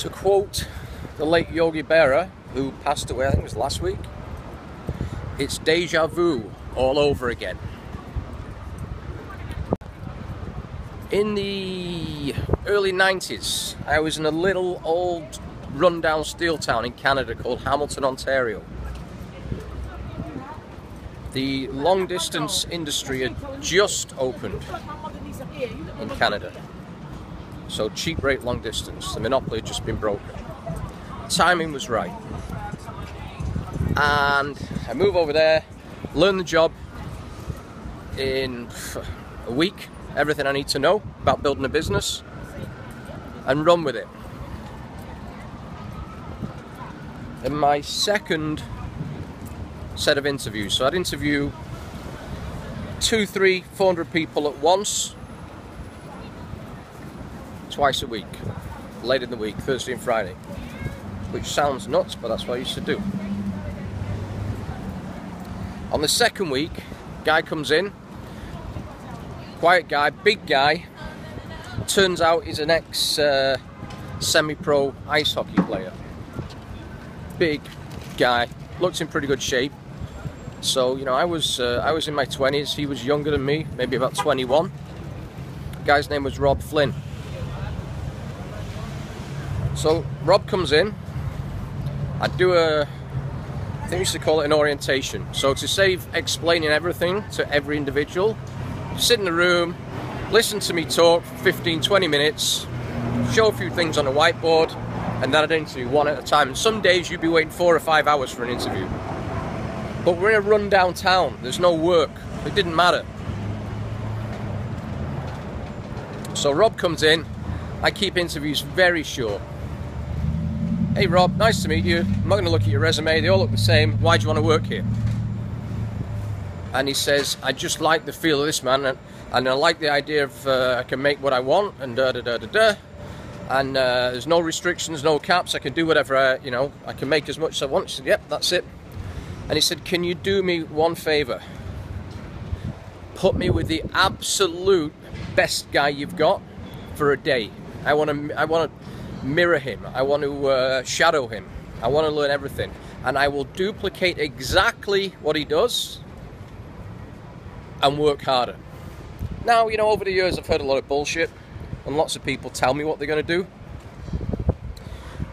To quote the late Yogi Berra, who passed away, I think it was last week, it's déjà vu all over again. In the early 90s, I was in a little old rundown steel town in Canada called Hamilton, Ontario. The long distance industry had just opened in Canada. So cheap rate long distance, the monopoly had just been broken. Timing was right. And I move over there, learn the job in a week, everything I need to know about building a business, and run with it. In my second set of interviews, so I'd interview 200, 300, 400 people at once, twice a week, late in the week, Thursday and Friday, which sounds nuts, but that's what I used to do. On the second week, guy comes in, quiet guy, big guy, turns out he's an ex semi-pro ice hockey player. Big guy, looks in pretty good shape. So, you know, I was in my 20s, he was younger than me, maybe about 21. The guy's name was Rob Flynn. So Rob comes in, I do I think we used to call it an orientation. So to save explaining everything to every individual, sit in the room, listen to me talk for 15-20 minutes, show a few things on a whiteboard, and then I'd interview one at a time. And some days you'd be waiting 4 or 5 hours for an interview. But we're in a rundown town, there's no work, it didn't matter. So Rob comes in, I keep interviews very short. Hey Rob, nice to meet you. I'm not going to look at your resume, they all look the same. Why do you want to work here? And he says, I just like the feel of this, man, and I like the idea of I can make what I want, and and there's no restrictions, no caps, I can do whatever I can make as much as I want. She said, yep, that's it. And he said, can you do me one favor? Put me with the absolute best guy you've got for a day. I want to mirror him. I want to shadow him. I want to learn everything. And I will duplicate exactly what he does and work harder. Now, you know, over the years I've heard a lot of bullshit and lots of people tell me what they're going to do.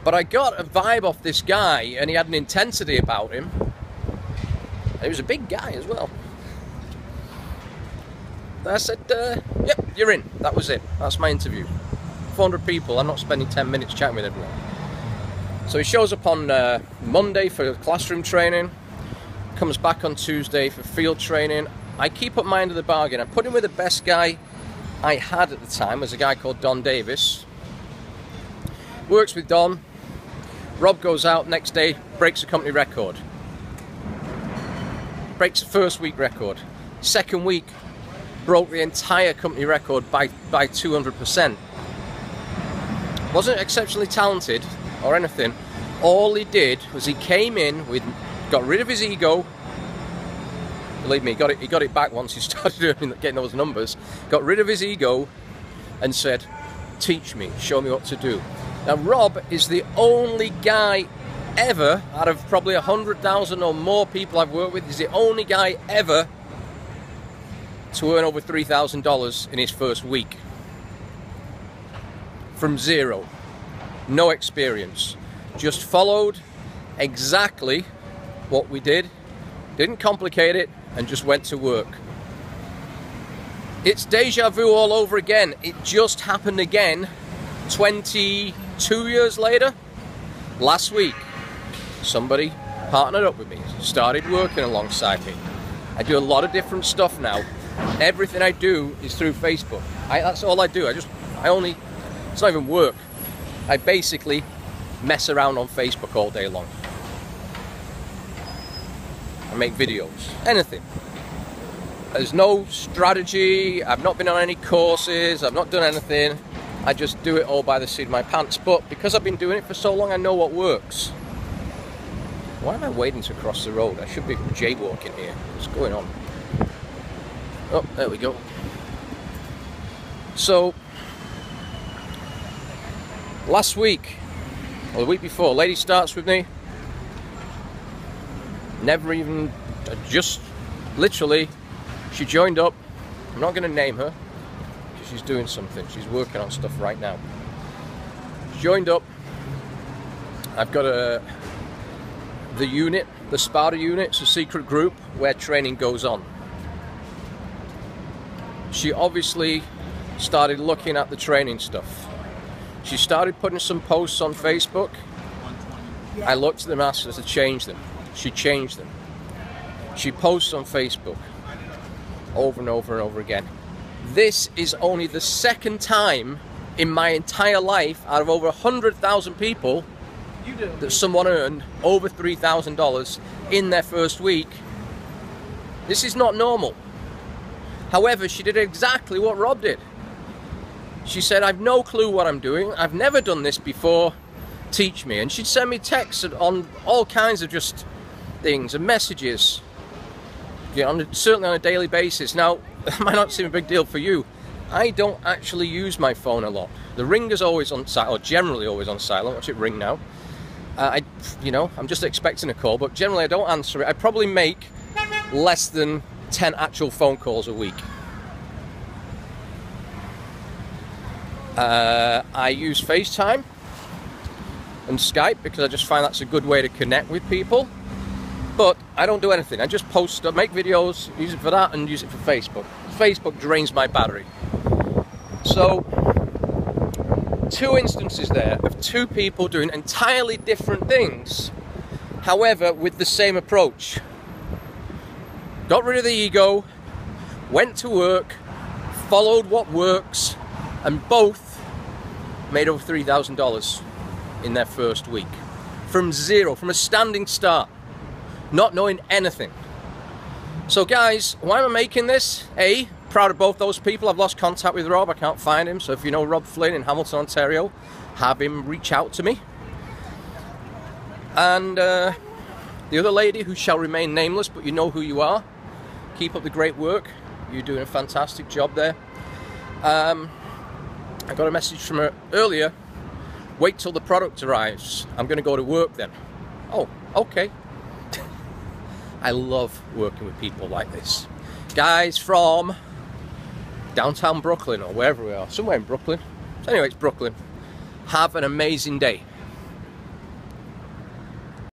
But I got a vibe off this guy, and he had an intensity about him. And he was a big guy as well. I said, yep, you're in. That was it. That's my interview. 400 people, I'm not spending 10 minutes chatting with everyone. So he shows up on Monday for classroom training, comes back on Tuesday for field training. I keep up my end of the bargain. I put him with the best guy I had at the time, was a guy called Don Davis. Works with Don. Rob goes out next day, breaks a company record. Breaks the first week record. Second week, broke the entire company record by 200%. Wasn't exceptionally talented or anything. All he did was he came in with, got rid of his ego. Believe me, he got it back once he started getting those numbers. Got rid of his ego and said, teach me, show me what to do. Now Rob is the only guy ever, out of probably 100,000 or more people I've worked with, he's the only guy ever to earn over $3,000 in his first week. From zero. No experience. Just followed exactly what we did, didn't complicate it, and just went to work. It's deja vu all over again. It just happened again 22 years later. Last week, somebody partnered up with me, started working alongside me. I do a lot of different stuff now. Everything I do is through Facebook. That's all I do. It's not even work. I basically mess around on Facebook all day long. I make videos, anything. There's no strategy, I've not been on any courses, I've not done anything. I just do it all by the seat of my pants. But because I've been doing it for so long, I know what works. Why am I waiting to cross the road? I should be jaywalking here. What's going on? Oh, there we go. So, last week, Well, the week before, lady starts with me. Never even, just literally, she joined up. I'm not going to name her because she's doing something. She's working on stuff right now. She joined up. I've got the unit, the Sparta unit. It's a secret group where training goes on. She obviously started looking at the training stuff. She started putting some posts on Facebook. I looked at them, asked her to change them. She changed them. She posts on Facebook over and over and over again. This is only the second time in my entire life, out of over 100,000 people, that someone earned over $3,000 in their first week. This is not normal. However, she did exactly what Rob did. She said, I've no clue what I'm doing. I've never done this before. Teach me. And she'd send me texts on all kinds of just things and messages. You know, certainly on a daily basis. Now, that might not seem a big deal for you. I don't actually use my phone a lot. The ringer's always on silent, or generally always on silent. Watch it ring now. You know, I'm just expecting a call, but generally I don't answer it. I probably make less than 10 actual phone calls a week. I use FaceTime and Skype because I just find that's a good way to connect with people. But I don't do anything. I just post, make videos, use it for that, and use it for Facebook. Facebook drains my battery. So, 2 instances there of 2 people doing entirely different things, however, with the same approach. Got rid of the ego, went to work, followed what works, and both made over $3,000 in their first week. From zero, from a standing start, not knowing anything. So guys, why am I making this? A, proud of both those people. I've lost contact with Rob, I can't find him. So if you know Rob Flynn in Hamilton, Ontario, have him reach out to me. And the other lady, who shall remain nameless, but you know who you are. Keep up the great work. You're doing a fantastic job there. I got a message from her earlier. Wait till the product arrives. I'm going to go to work then. Oh, okay. I love working with people like this. Guys from downtown Brooklyn or wherever we are. Somewhere in Brooklyn. So anyway, it's Brooklyn. Have an amazing day.